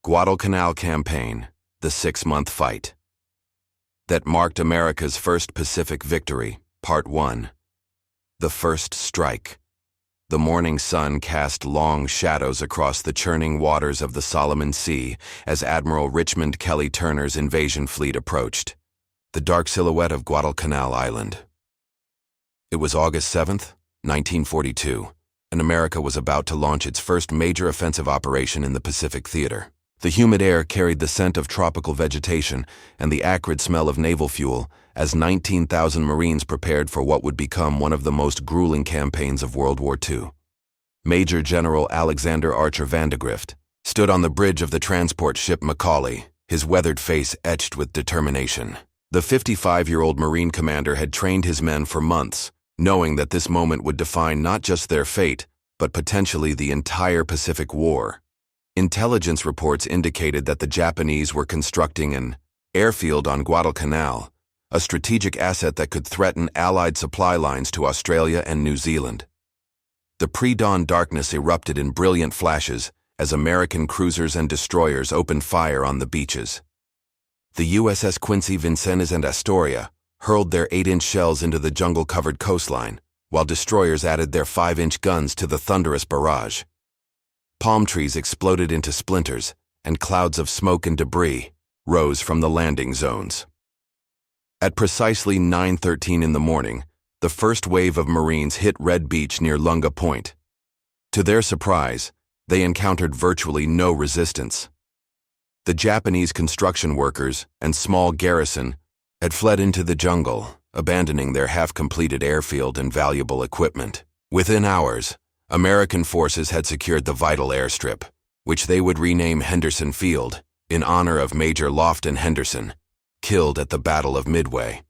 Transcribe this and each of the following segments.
Guadalcanal Campaign, the 6-month fight. That marked America's first Pacific victory, Part 1. The First Strike. The morning sun cast long shadows across the churning waters of the Solomon Sea as Admiral Richmond Kelly Turner's invasion fleet approached. The dark silhouette of Guadalcanal Island. It was August 7th, 1942, and America was about to launch its first major offensive operation in the Pacific theater. The humid air carried the scent of tropical vegetation and the acrid smell of naval fuel as 19,000 Marines prepared for what would become one of the most grueling campaigns of World War II. Major General Alexander Archer Vandegrift stood on the bridge of the transport ship Macaulay, his weathered face etched with determination. The 55-year-old Marine commander had trained his men for months, knowing that this moment would define not just their fate, but potentially the entire Pacific War. Intelligence reports indicated that the Japanese were constructing an airfield on Guadalcanal, a strategic asset that could threaten Allied supply lines to Australia and New Zealand. The pre-dawn darkness erupted in brilliant flashes as American cruisers and destroyers opened fire on the beaches. The USS Quincy Vincennes and Astoria hurled their 8-inch shells into the jungle-covered coastline, while destroyers added their 5-inch guns to the thunderous barrage. Palm trees exploded into splinters, and clouds of smoke and debris rose from the landing zones. At precisely 9:13 in the morning, the first wave of Marines hit Red Beach near Lunga Point. To their surprise, they encountered virtually no resistance. The Japanese construction workers and small garrison had fled into the jungle, abandoning their half-completed airfield and valuable equipment. Within hours, American forces had secured the vital airstrip, which they would rename Henderson Field, in honor of Major Lofton Henderson, killed at the Battle of Midway.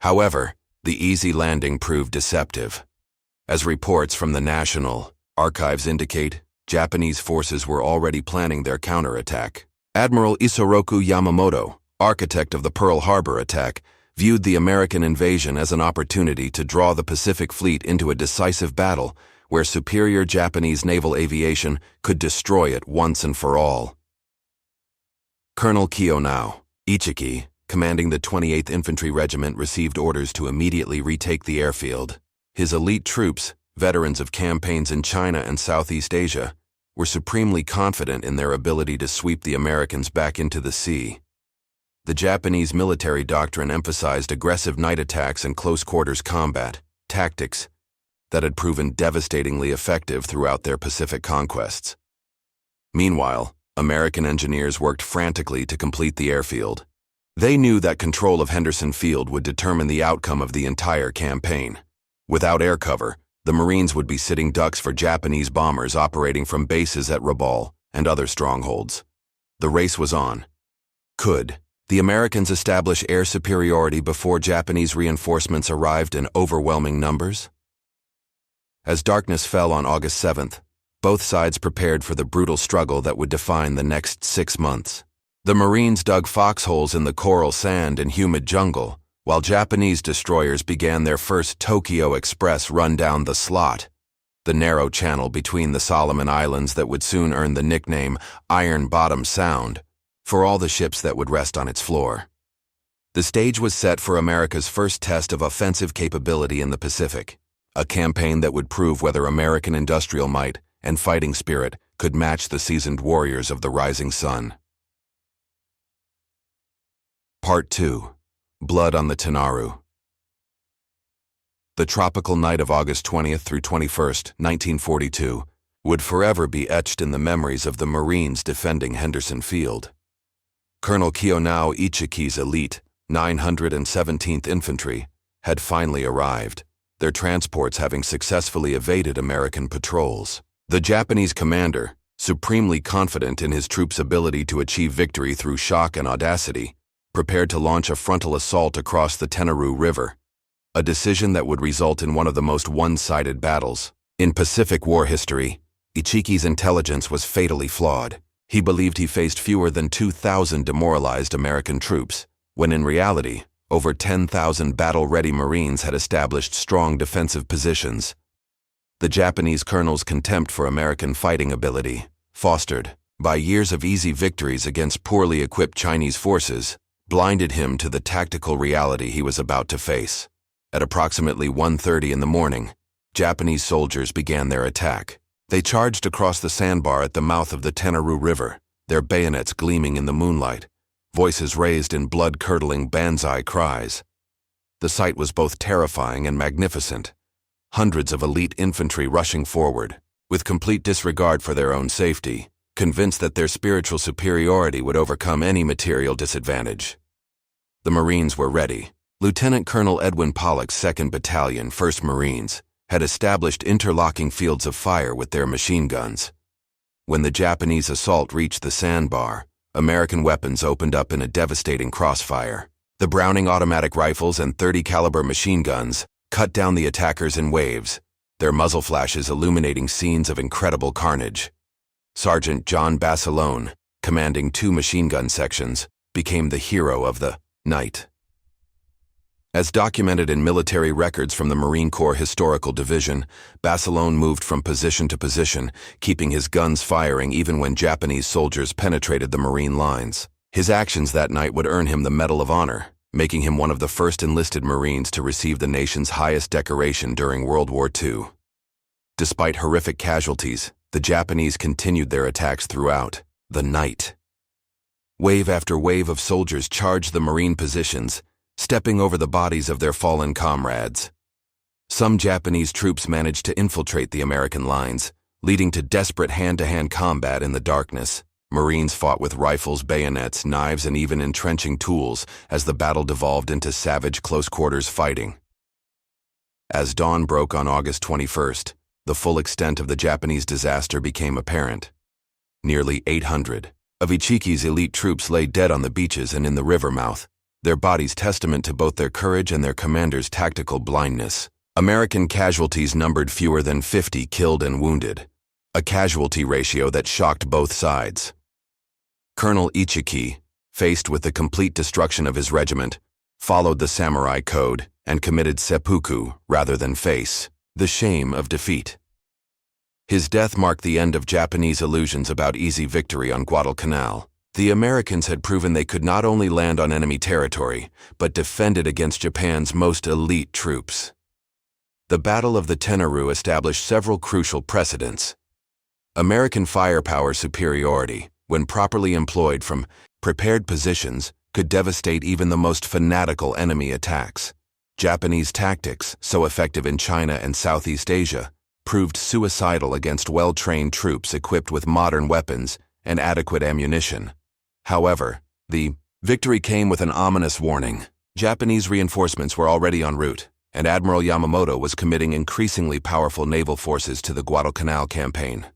However, the easy landing proved deceptive. As reports from the National Archives indicate, Japanese forces were already planning their counterattack. Admiral Isoroku Yamamoto, architect of the Pearl Harbor attack, viewed the American invasion as an opportunity to draw the Pacific Fleet into a decisive battle where superior Japanese naval aviation could destroy it once and for all. Colonel Kiyonao Ichiki, commanding the 28th Infantry Regiment, received orders to immediately retake the airfield. His elite troops, veterans of campaigns in China and Southeast Asia, were supremely confident in their ability to sweep the Americans back into the sea. The Japanese military doctrine emphasized aggressive night attacks and close-quarters combat tactics that had proven devastatingly effective throughout their Pacific conquests. Meanwhile, American engineers worked frantically to complete the airfield. They knew that control of Henderson Field would determine the outcome of the entire campaign. Without air cover, the Marines would be sitting ducks for Japanese bombers operating from bases at Rabaul and other strongholds. The race was on. Could the Americans establish air superiority before Japanese reinforcements arrived in overwhelming numbers? As darkness fell on August 7th, both sides prepared for the brutal struggle that would define the next 6 months. The Marines dug foxholes in the coral sand and humid jungle, while Japanese destroyers began their first Tokyo Express run down the Slot, the narrow channel between the Solomon Islands that would soon earn the nickname Iron Bottom Sound for all the ships that would rest on its floor. The stage was set for America's first test of offensive capability in the Pacific, a campaign that would prove whether American industrial might and fighting spirit could match the seasoned warriors of the rising sun. Part 2. Blood on the Tanaru. The tropical night of August 20th through 21st, 1942, would forever be etched in the memories of the Marines defending Henderson Field. Colonel Kiyonao Ichiki's elite, 917th Infantry, had finally arrived, their transports having successfully evaded American patrols. The Japanese commander, supremely confident in his troops' ability to achieve victory through shock and audacity, prepared to launch a frontal assault across the Tanaru River, a decision that would result in one of the most one-sided battles in Pacific War history. Ichiki's intelligence was fatally flawed. He believed he faced fewer than 2,000 demoralized American troops, when in reality, over 10,000 battle-ready Marines had established strong defensive positions. The Japanese colonel's contempt for American fighting ability, fostered by years of easy victories against poorly equipped Chinese forces, blinded him to the tactical reality he was about to face. At approximately 1:30 in the morning, Japanese soldiers began their attack. They charged across the sandbar at the mouth of the Tenarú River, their bayonets gleaming in the moonlight, voices raised in blood-curdling banzai cries. The sight was both terrifying and magnificent. Hundreds of elite infantry rushing forward, with complete disregard for their own safety, convinced that their spiritual superiority would overcome any material disadvantage. The Marines were ready. Lieutenant Colonel Edwin Pollock's 2nd Battalion, 1st Marines, had established interlocking fields of fire with their machine guns. When the Japanese assault reached the sandbar, American weapons opened up in a devastating crossfire. The Browning automatic rifles and .30 caliber machine guns cut down the attackers in waves, their muzzle flashes illuminating scenes of incredible carnage. Sergeant John Basilone, commanding 2 machine gun sections, became the hero of the night. As documented in military records from the Marine Corps Historical Division, Basilone moved from position to position, keeping his guns firing even when Japanese soldiers penetrated the Marine lines. His actions that night would earn him the Medal of Honor, making him one of the first enlisted Marines to receive the nation's highest decoration during World War II. Despite horrific casualties, the Japanese continued their attacks throughout the night. Wave after wave of soldiers charged the Marine positions, stepping over the bodies of their fallen comrades. Some Japanese troops managed to infiltrate the American lines, leading to desperate hand-to-hand combat in the darkness. Marines fought with rifles, bayonets, knives, and even entrenching tools as the battle devolved into savage close-quarters fighting. As dawn broke on August 21st, the full extent of the Japanese disaster became apparent. Nearly 800 of Ichiki's elite troops lay dead on the beaches and in the river mouth, their bodies testament to both their courage and their commander's tactical blindness. American casualties numbered fewer than 50 killed and wounded, a casualty ratio that shocked both sides. Colonel Ichiki, faced with the complete destruction of his regiment, followed the samurai code and committed seppuku rather than face the shame of defeat. His death marked the end of Japanese illusions about easy victory on Guadalcanal. The Americans had proven they could not only land on enemy territory, but defend it against Japan's most elite troops. The Battle of the Tenarú established several crucial precedents. American firepower superiority, when properly employed from prepared positions, could devastate even the most fanatical enemy attacks. Japanese tactics, so effective in China and Southeast Asia, proved suicidal against well-trained troops equipped with modern weapons and adequate ammunition. However, the victory came with an ominous warning. Japanese reinforcements were already en route, and Admiral Yamamoto was committing increasingly powerful naval forces to the Guadalcanal campaign.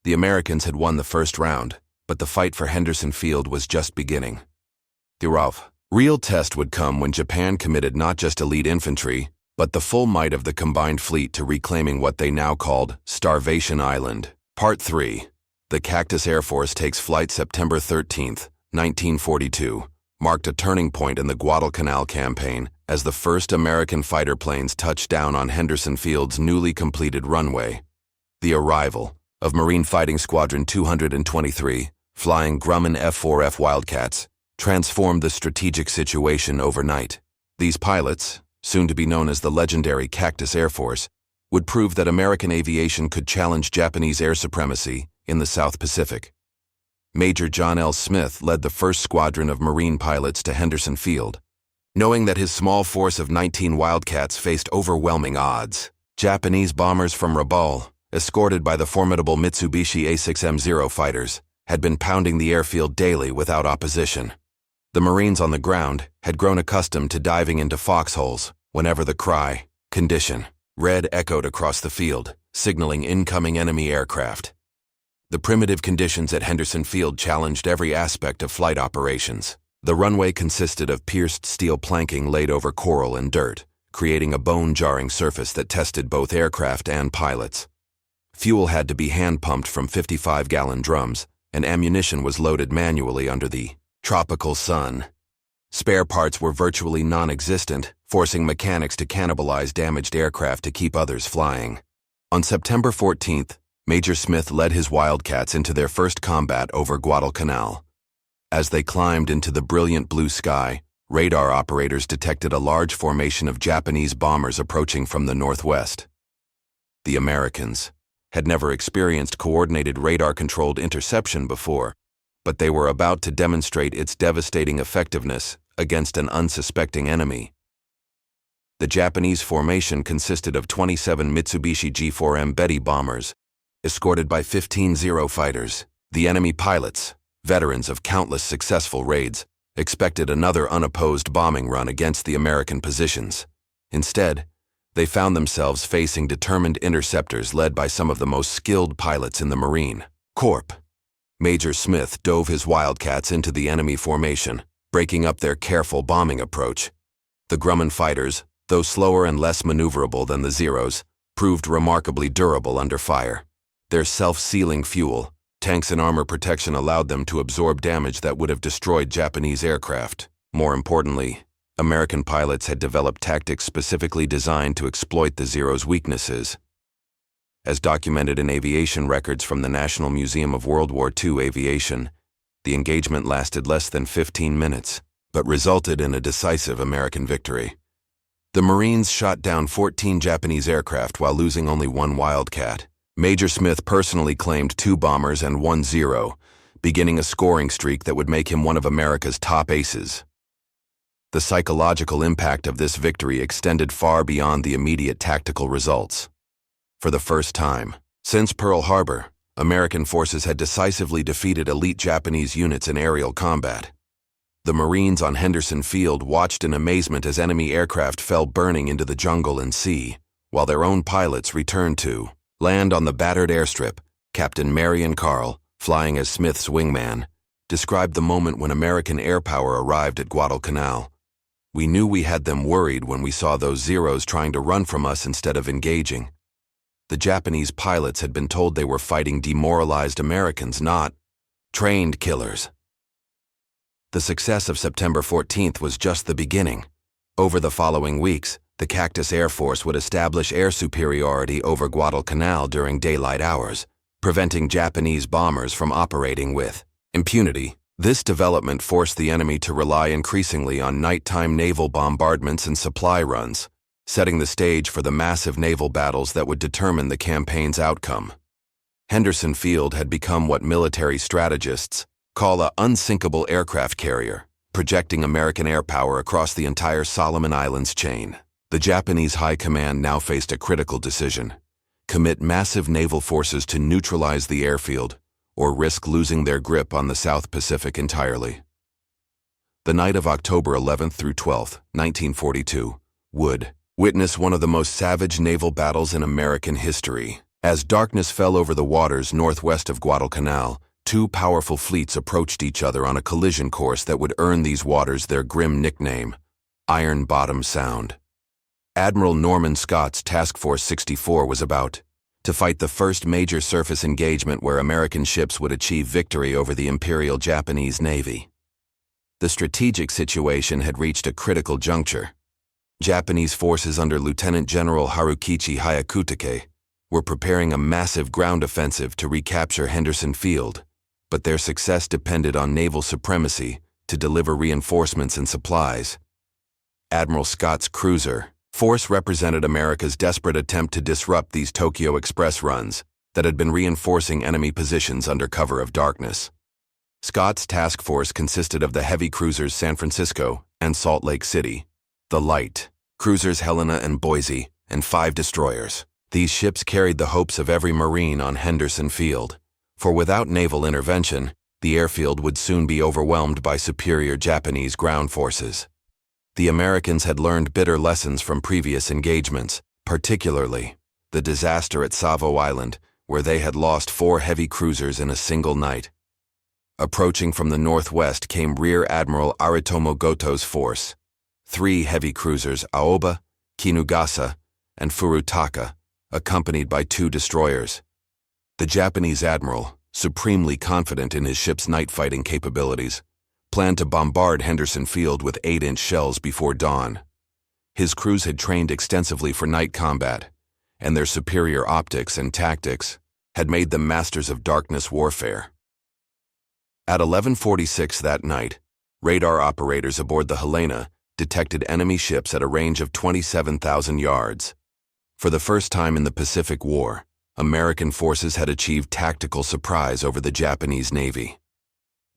The Americans had won the first round, but the fight for Henderson Field was just beginning. The real test would come when Japan committed not just elite infantry, but the full might of the combined fleet to reclaiming what they now called Starvation Island. Part 3. The Cactus Air Force takes flight September 13, 1942, marked a turning point in the Guadalcanal campaign as the first American fighter planes touched down on Henderson Field's newly completed runway. The arrival of Marine Fighting Squadron 223, flying Grumman F-4F Wildcats, transformed the strategic situation overnight. These pilots, soon to be known as the legendary Cactus Air Force, would prove that American aviation could challenge Japanese air supremacy in the South Pacific. Major John L. Smith led the first squadron of Marine pilots to Henderson Field. Knowing that his small force of 19 Wildcats faced overwhelming odds, Japanese bombers from Rabaul, escorted by the formidable Mitsubishi A6M0 fighters, had been pounding the airfield daily without opposition. The Marines on the ground had grown accustomed to diving into foxholes whenever the cry, "Condition," red echoed across the field, signaling incoming enemy aircraft. The primitive conditions at Henderson Field challenged every aspect of flight operations. The runway consisted of pierced steel planking laid over coral and dirt, creating a bone-jarring surface that tested both aircraft and pilots. Fuel had to be hand-pumped from 55-gallon drums, and ammunition was loaded manually under the tropical sun. Spare parts were virtually non-existent, forcing mechanics to cannibalize damaged aircraft to keep others flying. On September 14th, Major Smith led his Wildcats into their first combat over Guadalcanal. As they climbed into the brilliant blue sky, radar operators detected a large formation of Japanese bombers approaching from the northwest. The Americans had never experienced coordinated radar-controlled interception before, but they were about to demonstrate its devastating effectiveness against an unsuspecting enemy. The Japanese formation consisted of 27 Mitsubishi G4M Betty bombers, escorted by 15 Zero fighters. The enemy pilots, veterans of countless successful raids, expected another unopposed bombing run against the American positions. Instead, they found themselves facing determined interceptors led by some of the most skilled pilots in the Marine Corps. Major Smith dove his Wildcats into the enemy formation, breaking up their careful bombing approach. The Grumman fighters, though slower and less maneuverable than the Zeros, proved remarkably durable under fire. Their self-sealing fuel, tanks and armor protection allowed them to absorb damage that would have destroyed Japanese aircraft. More importantly, American pilots had developed tactics specifically designed to exploit the Zeros' weaknesses. As documented in aviation records from the National Museum of World War II Aviation, the engagement lasted less than 15 minutes, but resulted in a decisive American victory. The Marines shot down 14 Japanese aircraft while losing only one Wildcat. Major Smith personally claimed 2 bombers and 1 Zero, beginning a scoring streak that would make him one of America's top aces. The psychological impact of this victory extended far beyond the immediate tactical results. For the first time since Pearl Harbor, American forces had decisively defeated elite Japanese units in aerial combat. The Marines on Henderson Field watched in amazement as enemy aircraft fell burning into the jungle and sea, while their own pilots returned to land on the battered airstrip. Captain Marion Carl, flying as Smith's wingman, described the moment when American air power arrived at Guadalcanal. "We knew we had them worried when we saw those Zeros trying to run from us instead of engaging. The Japanese pilots had been told they were fighting demoralized Americans, not trained killers." The success of September 14th was just the beginning. Over the following weeks, the Cactus Air Force would establish air superiority over Guadalcanal during daylight hours, preventing Japanese bombers from operating with impunity. This development forced the enemy to rely increasingly on nighttime naval bombardments and supply runs, setting the stage for the massive naval battles that would determine the campaign's outcome. Henderson Field had become what military strategists call an unsinkable aircraft carrier, projecting American air power across the entire Solomon Islands chain. The Japanese High Command now faced a critical decision: commit massive naval forces to neutralize the airfield, or risk losing their grip on the South Pacific entirely. The night of October 11th through 12th, 1942, would witness one of the most savage naval battles in American history. As darkness fell over the waters northwest of Guadalcanal, 2 powerful fleets approached each other on a collision course that would earn these waters their grim nickname, Iron Bottom Sound. Admiral Norman Scott's Task Force 64 was about to fight the first major surface engagement where American ships would achieve victory over the Imperial Japanese Navy. The strategic situation had reached a critical juncture. Japanese forces under Lieutenant General Harukichi Hyakutake were preparing a massive ground offensive to recapture Henderson Field, but their success depended on naval supremacy to deliver reinforcements and supplies. Admiral Scott's cruiser force represented America's desperate attempt to disrupt these Tokyo Express runs that had been reinforcing enemy positions under cover of darkness. Scott's task force consisted of the heavy cruisers San Francisco and Salt Lake City, the light cruisers Helena and Boise, and 5 destroyers. These ships carried the hopes of every Marine on Henderson Field, for without naval intervention, the airfield would soon be overwhelmed by superior Japanese ground forces. The Americans had learned bitter lessons from previous engagements, particularly the disaster at Savo Island, where they had lost 4 heavy cruisers in a single night. Approaching from the northwest came Rear Admiral Aritomo Goto's force, 3 heavy cruisers Aoba, Kinugasa, and Furutaka, accompanied by 2 destroyers. The Japanese admiral, supremely confident in his ship's night-fighting capabilities, planned to bombard Henderson Field with 8-inch shells before dawn. His crews had trained extensively for night combat, and their superior optics and tactics had made them masters of darkness warfare. At 11:46 that night, radar operators aboard the Helena detected enemy ships at a range of 27,000 yards. For the first time in the Pacific War, American forces had achieved tactical surprise over the Japanese Navy.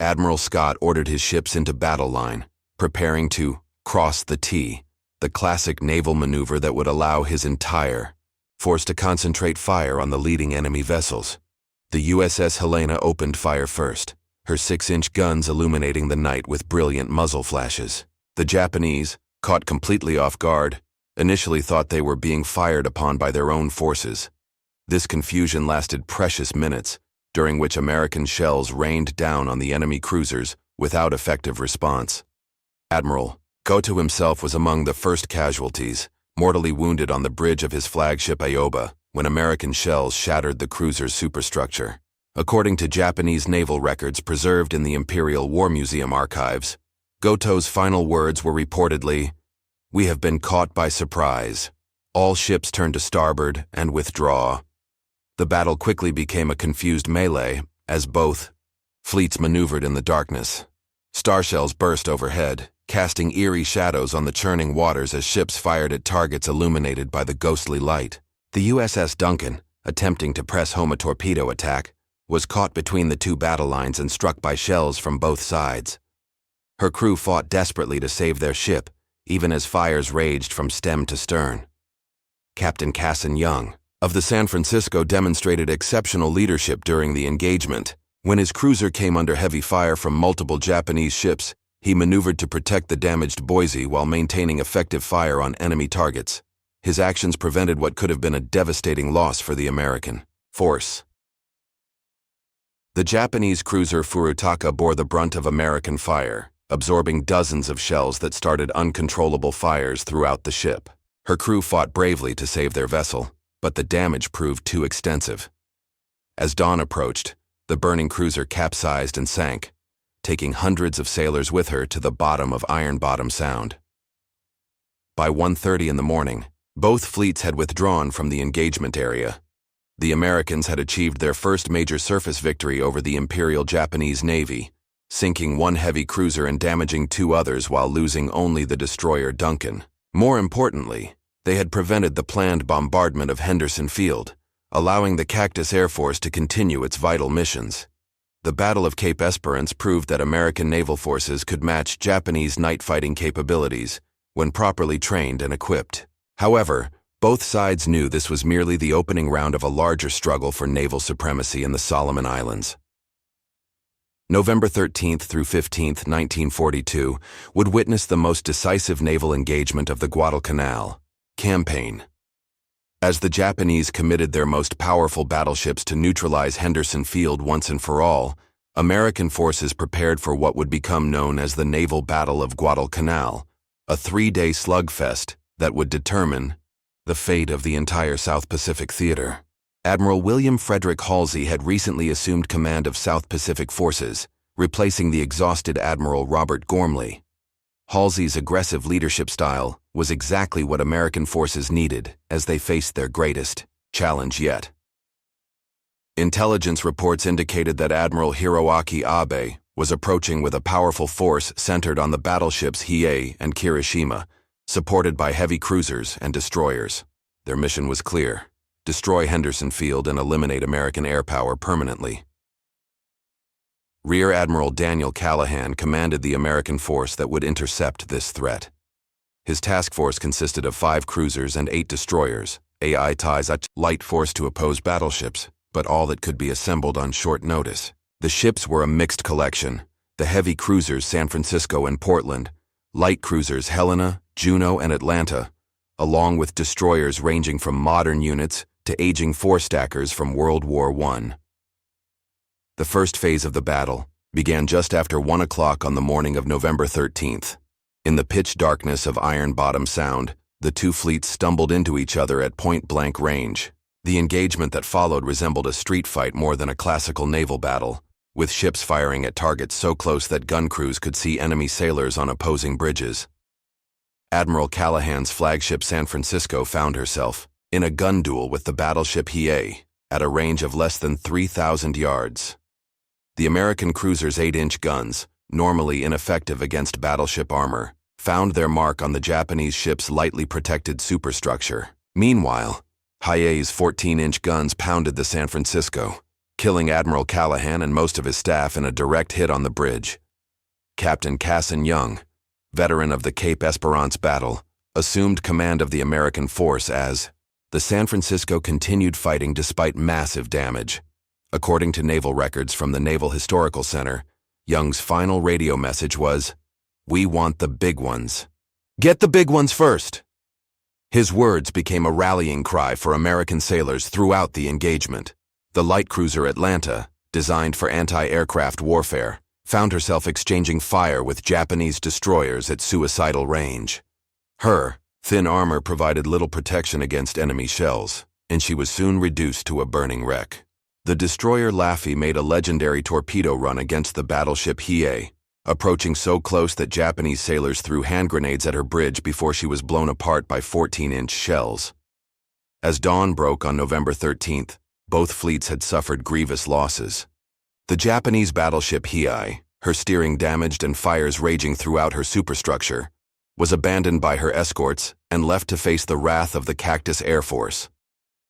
Admiral Scott ordered his ships into battle line, preparing to cross the T, the classic naval maneuver that would allow his entire force to concentrate fire on the leading enemy vessels. The USS Helena opened fire first, her 6-inch guns illuminating the night with brilliant muzzle flashes. The Japanese, caught completely off guard, initially thought they were being fired upon by their own forces. This confusion lasted precious minutes, during which American shells rained down on the enemy cruisers without effective response. Admiral Goto himself was among the first casualties, mortally wounded on the bridge of his flagship Aoba when American shells shattered the cruiser's superstructure. According to Japanese naval records preserved in the Imperial War Museum archives, Goto's final words were reportedly, "We have been caught by surprise. All ships turn to starboard and withdraw." The battle quickly became a confused melee as both fleets maneuvered in the darkness. Starshells burst overhead, casting eerie shadows on the churning waters as ships fired at targets illuminated by the ghostly light. The USS Duncan, attempting to press home a torpedo attack, was caught between the two battle lines and struck by shells from both sides. Her crew fought desperately to save their ship, even as fires raged from stem to stern. Captain Casson Young of the San Francisco demonstrated exceptional leadership during the engagement. When his cruiser came under heavy fire from multiple Japanese ships, he maneuvered to protect the damaged Boise while maintaining effective fire on enemy targets. His actions prevented what could have been a devastating loss for the American force. The Japanese cruiser Furutaka bore the brunt of American fire, absorbing dozens of shells that started uncontrollable fires throughout the ship. Her crew fought bravely to save their vessel, but the damage proved too extensive. As dawn approached, the burning cruiser capsized and sank, taking hundreds of sailors with her to the bottom of Iron Bottom Sound. By 1:30 in the morning, both fleets had withdrawn from the engagement area. The Americans had achieved their first major surface victory over the Imperial Japanese Navy, sinking one heavy cruiser and damaging two others while losing only the destroyer Duncan. More importantly, they had prevented the planned bombardment of Henderson Field, allowing the Cactus Air Force to continue its vital missions. The Battle of Cape Esperance proved that American naval forces could match Japanese night fighting capabilities when properly trained and equipped. However, both sides knew this was merely the opening round of a larger struggle for naval supremacy in the Solomon Islands. November 13th through 15th, 1942, would witness the most decisive naval engagement of the Guadalcanal campaign. As the Japanese committed their most powerful battleships to neutralize Henderson Field once and for all, American forces prepared for what would become known as the Naval Battle of Guadalcanal, a 3-day slugfest that would determine the fate of the entire South Pacific theater. Admiral William Frederick Halsey had recently assumed command of South Pacific forces, replacing the exhausted Admiral Robert Gormley. Halsey's aggressive leadership style was exactly what American forces needed as they faced their greatest challenge yet. Intelligence reports indicated that Admiral Hiroaki Abe was approaching with a powerful force centered on the battleships Hiei and Kirishima, supported by heavy cruisers and destroyers. Their mission was clear: destroy Henderson Field and eliminate American air power permanently. Rear Admiral Daniel Callahan commanded the American force that would intercept this threat. His task force consisted of 5 cruisers and 8 destroyers, AI ties a light force to oppose battleships, but all that could be assembled on short notice. The ships were a mixed collection: the heavy cruisers San Francisco and Portland, light cruisers Helena, Juneau, and Atlanta, along with destroyers ranging from modern units to aging four-stackers from World War I. The first phase of the battle began just after 1 o'clock on the morning of November 13th. In the pitch darkness of Iron Bottom Sound, the two fleets stumbled into each other at point-blank range. The engagement that followed resembled a street fight more than a classical naval battle, with ships firing at targets so close that gun crews could see enemy sailors on opposing bridges. Admiral Callahan's flagship San Francisco found herself in a gun duel with the battleship Hiei, at a range of less than 3,000 yards. The American cruiser's 8-inch guns, normally ineffective against battleship armor, found their mark on the Japanese ship's lightly protected superstructure. Meanwhile, Hiei's 14-inch guns pounded the San Francisco, killing Admiral Callahan and most of his staff in a direct hit on the bridge. Captain Casson Young, veteran of the Cape Esperance battle, assumed command of the American force as the San Francisco continued fighting despite massive damage. According to naval records from the Naval Historical Center, Young's final radio message was, "We want the big ones. Get the big ones first." His words became a rallying cry for American sailors throughout the engagement. The light cruiser Atlanta, designed for anti-aircraft warfare, found herself exchanging fire with Japanese destroyers at suicidal range. Her thin armor provided little protection against enemy shells, and she was soon reduced to a burning wreck. The destroyer Laffey made a legendary torpedo run against the battleship Hiei, approaching so close that Japanese sailors threw hand grenades at her bridge before she was blown apart by 14-inch shells. As dawn broke on November 13th, both fleets had suffered grievous losses. The Japanese battleship Hiei, her steering damaged and fires raging throughout her superstructure, was abandoned by her escorts and left to face the wrath of the Cactus Air Force.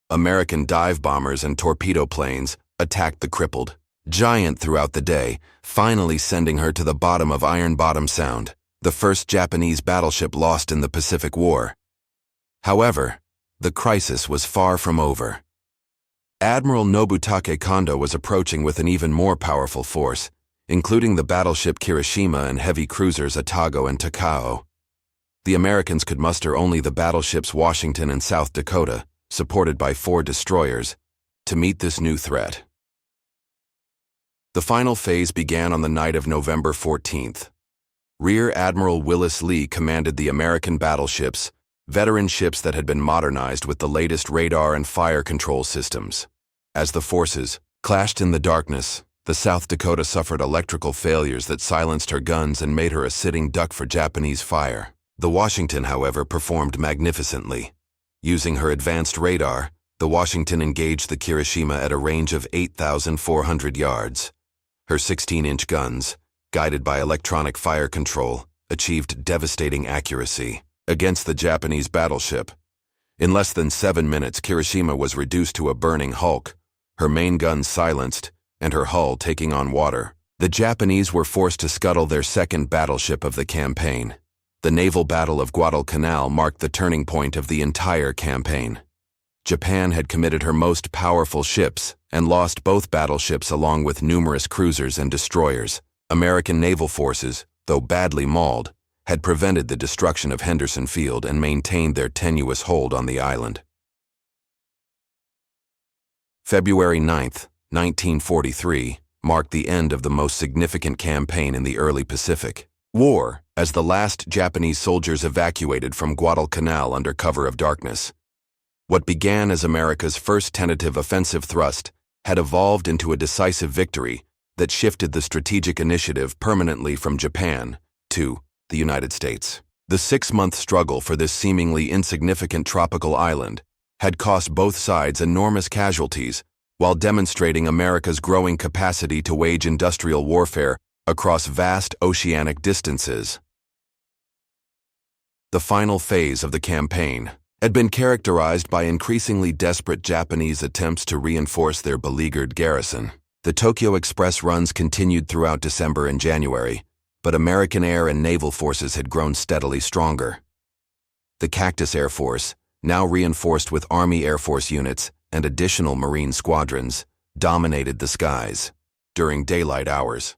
American dive bombers and torpedo planes attacked the crippled giant throughout the day, finally sending her to the bottom of Iron Bottom Sound, the first Japanese battleship lost in the Pacific War. However, the crisis was far from over. Admiral Nobutake Kondo was approaching with an even more powerful force, including the battleship Kirishima and heavy cruisers Atago and Takao. The Americans could muster only the battleships Washington and South Dakota, supported by 4 destroyers, to meet this new threat. The final phase began on the night of November 14th. Rear Admiral Willis Lee commanded the American battleships, veteran ships that had been modernized with the latest radar and fire control systems. As the forces clashed in the darkness, the South Dakota suffered electrical failures that silenced her guns and made her a sitting duck for Japanese fire. The Washington, however, performed magnificently. Using her advanced radar, the Washington engaged the Kirishima at a range of 8,400 yards. Her 16-inch guns, guided by electronic fire control, achieved devastating accuracy against the Japanese battleship. In less than 7 minutes, Kirishima was reduced to a burning hulk, her main guns silenced, and her hull taking on water. The Japanese were forced to scuttle their second battleship of the campaign. The naval battle of Guadalcanal marked the turning point of the entire campaign. Japan had committed her most powerful ships and lost both battleships along with numerous cruisers and destroyers. American naval forces, though badly mauled, had prevented the destruction of Henderson Field and maintained their tenuous hold on the island. February 9, 1943, marked the end of the most significant campaign in the early Pacific War, as the last Japanese soldiers evacuated from Guadalcanal under cover of darkness. What began as America's first tentative offensive thrust had evolved into a decisive victory that shifted the strategic initiative permanently from Japan to the United States. The 6-month struggle for this seemingly insignificant tropical island had cost both sides enormous casualties while demonstrating America's growing capacity to wage industrial warfare across vast oceanic distances. The final phase of the campaign had been characterized by increasingly desperate Japanese attempts to reinforce their beleaguered garrison. The Tokyo Express runs continued throughout December and January, but American air and naval forces had grown steadily stronger. The Cactus Air Force, now reinforced with Army Air Force units and additional Marine squadrons, dominated the skies during daylight hours.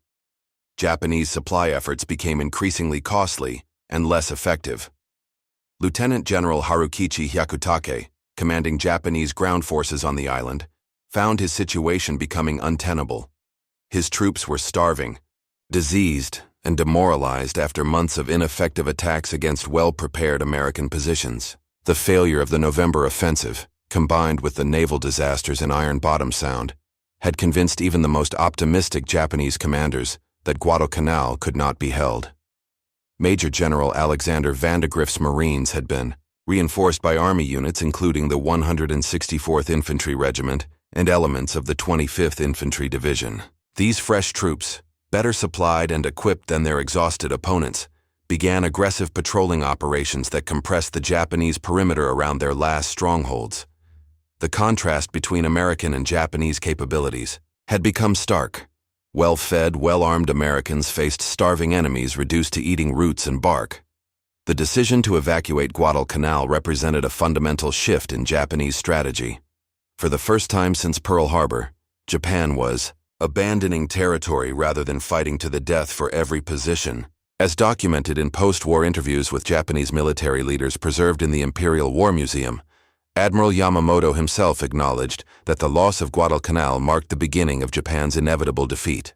Japanese supply efforts became increasingly costly and less effective. Lieutenant General Harukichi Hyakutake, commanding Japanese ground forces on the island, found his situation becoming untenable. His troops were starving, diseased, and demoralized after months of ineffective attacks against well-prepared American positions. The failure of the November offensive, combined with the naval disasters in Iron Bottom Sound, had convinced even the most optimistic Japanese commanders that Guadalcanal could not be held. Major General Alexander Vandegrift's Marines had been reinforced by Army units including the 164th Infantry Regiment and elements of the 25th Infantry Division. These fresh troops, better supplied and equipped than their exhausted opponents, began aggressive patrolling operations that compressed the Japanese perimeter around their last strongholds. The contrast between American and Japanese capabilities had become stark. Well-fed, well-armed Americans faced starving enemies reduced to eating roots and bark. The decision to evacuate Guadalcanal represented a fundamental shift in Japanese strategy. For the first time since Pearl Harbor, Japan was abandoning territory rather than fighting to the death for every position. As documented in post-war interviews with Japanese military leaders preserved in the Imperial War Museum, Admiral Yamamoto himself acknowledged that the loss of Guadalcanal marked the beginning of Japan's inevitable defeat.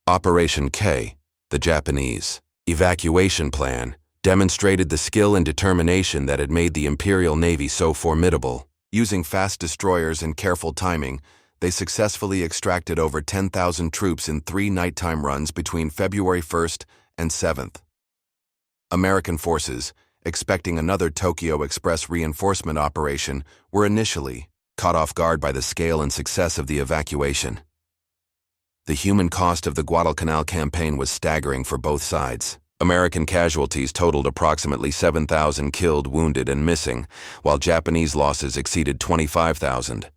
Operation K, the Japanese evacuation plan, demonstrated the skill and determination that had made the Imperial Navy so formidable. Using fast destroyers and careful timing, they successfully extracted over 10,000 troops in 3 nighttime runs between February 1st and 7th. American forces, expecting another Tokyo Express reinforcement operation, were initially caught off guard by the scale and success of the evacuation. The human cost of the Guadalcanal campaign was staggering for both sides. American casualties totaled approximately 7,000 killed, wounded, and missing, while Japanese losses exceeded 25,000.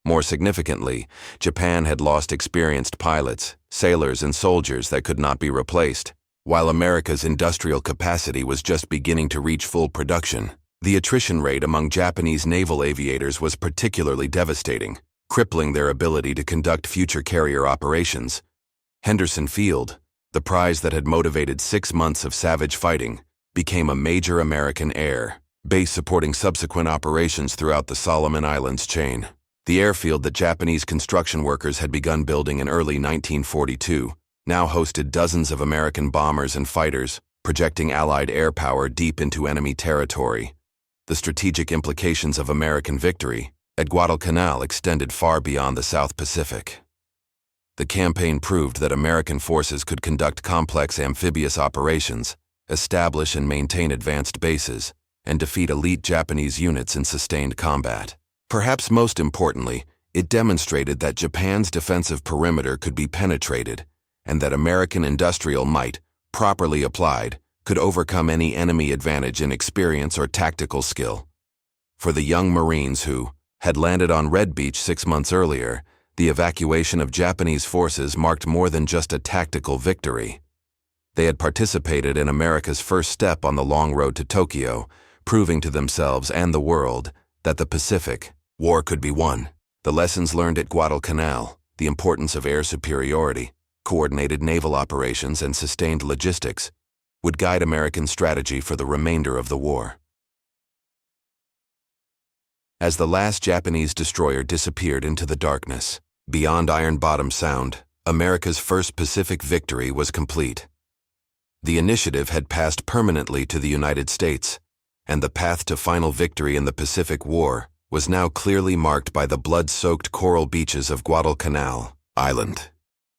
More significantly, Japan had lost experienced pilots, sailors, and soldiers that could not be replaced. While America's industrial capacity was just beginning to reach full production, the attrition rate among Japanese naval aviators was particularly devastating, crippling their ability to conduct future carrier operations. Henderson Field, the prize that had motivated 6 months of savage fighting, became a major American air base supporting subsequent operations throughout the Solomon Islands chain. The airfield that Japanese construction workers had begun building in early 1942 now hosted dozens of American bombers and fighters, projecting Allied air power deep into enemy territory. The strategic implications of American victory at Guadalcanal extended far beyond the South Pacific. The campaign proved that American forces could conduct complex amphibious operations, establish and maintain advanced bases, and defeat elite Japanese units in sustained combat. Perhaps most importantly, it demonstrated that Japan's defensive perimeter could be penetrated, and that American industrial might, properly applied, could overcome any enemy advantage in experience or tactical skill. For the young Marines who had landed on Red Beach 6 months earlier, the evacuation of Japanese forces marked more than just a tactical victory. They had participated in America's first step on the long road to Tokyo, proving to themselves and the world that the Pacific war could be won. The lessons learned at Guadalcanal, the importance of air superiority, coordinated naval operations, and sustained logistics, would guide American strategy for the remainder of the war. As the last Japanese destroyer disappeared into the darkness, beyond Iron Bottom Sound, America's first Pacific victory was complete. The initiative had passed permanently to the United States, and the path to final victory in the Pacific War was now clearly marked by the blood-soaked coral beaches of Guadalcanal Island.